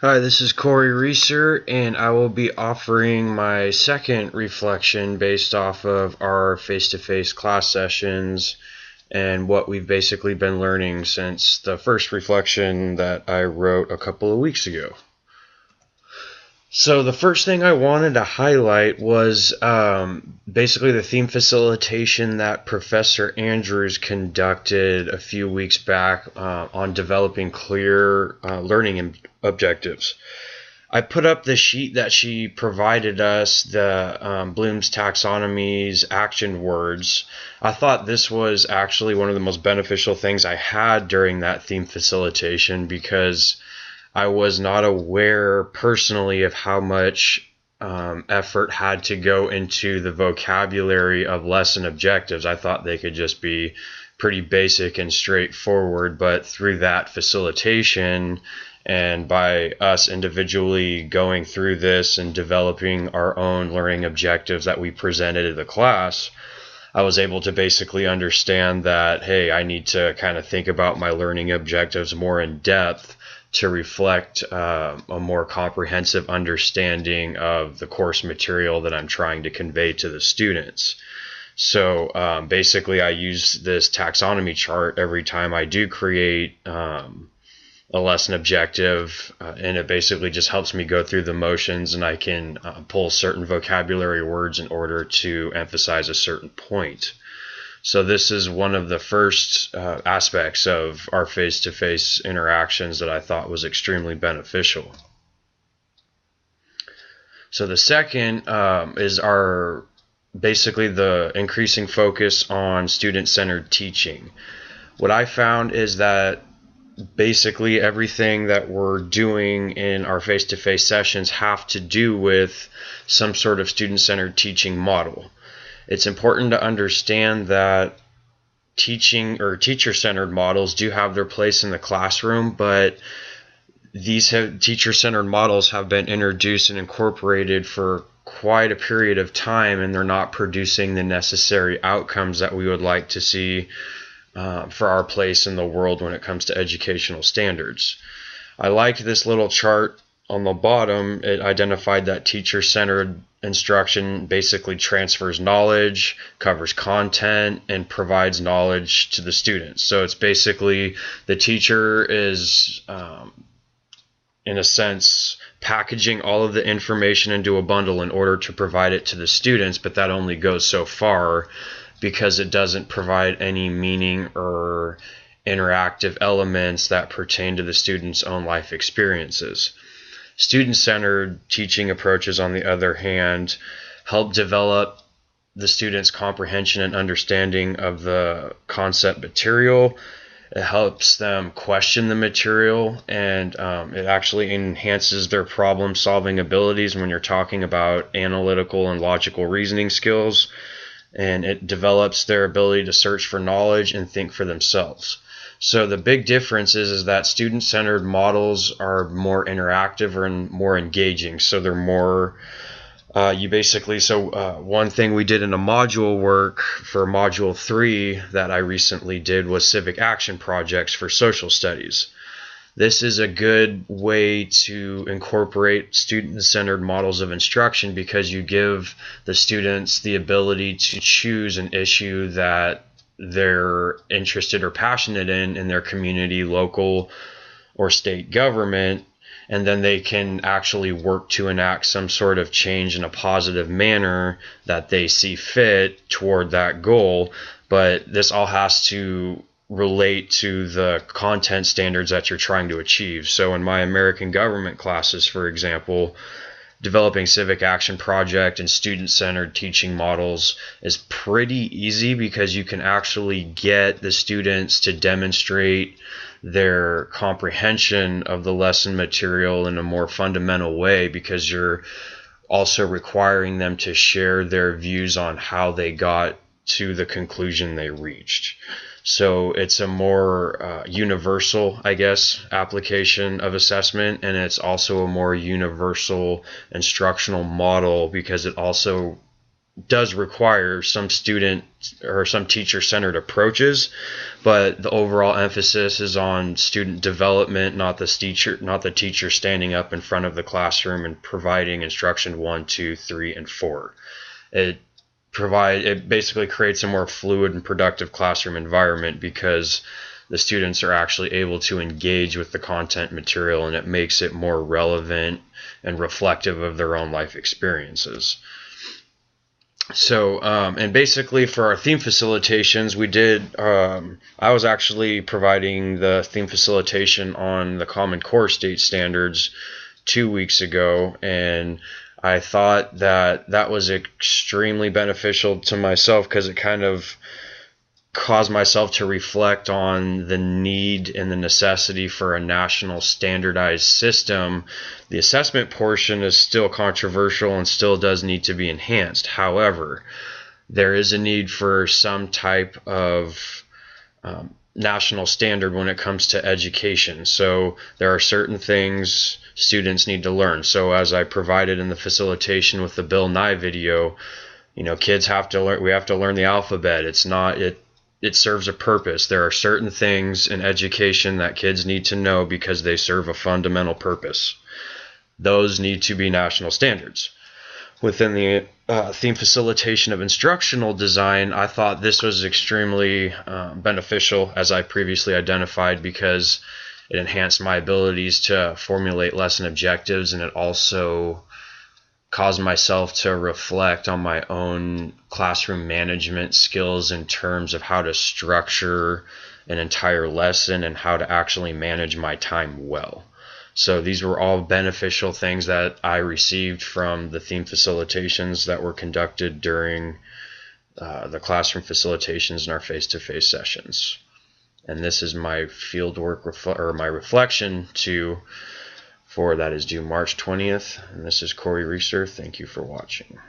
Hi, this is Corey Reeser, and I will be offering my second reflection based off of our face-to-face class sessions and what we've basically been learning since the first reflection that I wrote a couple of weeks ago. So the first thing I wanted to highlight was basically the theme facilitation that Professor Andrews conducted a few weeks back on developing clear learning objectives. I put up the sheet that she provided us, the Bloom's Taxonomy's action words. I thought this was actually one of the most beneficial things I had during that theme facilitation because I was not aware personally of how much effort had to go into the vocabulary of lesson objectives. I thought they could just be pretty basic and straightforward, but through that facilitation and by us individually going through this and developing our own learning objectives that we presented to the class, I was able to basically understand that, hey, I need to kind of think about my learning objectives more in depth to reflect a more comprehensive understanding of the course material that I'm trying to convey to the students. So basically, I use this taxonomy chart every time I do create a lesson objective, and it basically just helps me go through the motions, and I can pull certain vocabulary words in order to emphasize a certain point. So this is one of the first aspects of our face-to-face interactions that I thought was extremely beneficial. So the second is our basically the increasing focus on student-centered teaching. What I found is that basically everything that we're doing in our face-to-face sessions have to do with some sort of student-centered teaching model. It's important to understand that teaching or teacher-centered models do have their place in the classroom, but these teacher-centered models have been introduced and incorporated for quite a period of time, and they're not producing the necessary outcomes that we would like to see for our place in the world when it comes to educational standards. I liked this little chart on the bottom. It identified that teacher-centered instruction basically transfers knowledge, covers content, and provides knowledge to the students. So it's basically the teacher is, in a sense, packaging all of the information into a bundle in order to provide it to the students, but that only goes so far because it doesn't provide any meaning or interactive elements that pertain to the student's own life experiences. Student-centered teaching approaches, on the other hand, help develop the student's comprehension and understanding of the concept material. It helps them question the material, and it actually enhances their problem-solving abilities when you're talking about analytical and logical reasoning skills, and it develops their ability to search for knowledge and think for themselves. So the big difference is that student-centered models are more interactive and more engaging. So they're more, one thing we did in a module work for Module 3 that I recently did was civic action projects for social studies. This is a good way to incorporate student-centered models of instruction because you give the students the ability to choose an issue that they're interested or passionate in their community, local, or state government, and then they can actually work to enact some sort of change in a positive manner that they see fit toward that goal. But this all has to relate to the content standards that you're trying to achieve. So in my American government classes, for example, developing civic action project and student-centered teaching models is pretty easy because you can actually get the students to demonstrate their comprehension of the lesson material in a more fundamental way because you're also requiring them to share their views on how they got to the conclusion they reached. So it's a more universal, I guess, application of assessment, and it's also a more universal instructional model because it also does require some student or some teacher-centered approaches, but the overall emphasis is on student development, not the teacher standing up in front of the classroom and providing instruction 1, 2, 3, and 4. It basically creates a more fluid and productive classroom environment because the students are actually able to engage with the content material, and it makes it more relevant and reflective of their own life experiences. So, and basically for our theme facilitations, I was actually providing the theme facilitation on the Common Core state standards 2 weeks ago, and I thought that was extremely beneficial to myself because it kind of caused myself to reflect on the need and the necessity for a national standardized system. The assessment portion is still controversial and still does need to be enhanced. However, there is a need for some type of national standard when it comes to education. So there are certain things students need to learn. So as I provided in the facilitation with the Bill Nye video, kids have to learn. We have to learn the alphabet. It serves a purpose. There are certain things in education that kids need to know because they serve a fundamental purpose. Those need to be national standards. Within the theme facilitation of instructional design, I thought this was extremely beneficial, as I previously identified, because it enhanced my abilities to formulate lesson objectives, and it also caused myself to reflect on my own classroom management skills in terms of how to structure an entire lesson and how to actually manage my time well. So these were all beneficial things that I received from the theme facilitations that were conducted during the classroom facilitations in our face-to-face sessions. And this is my fieldwork my reflection for that is due March 20th. And this is Corey Reeser. Thank you for watching.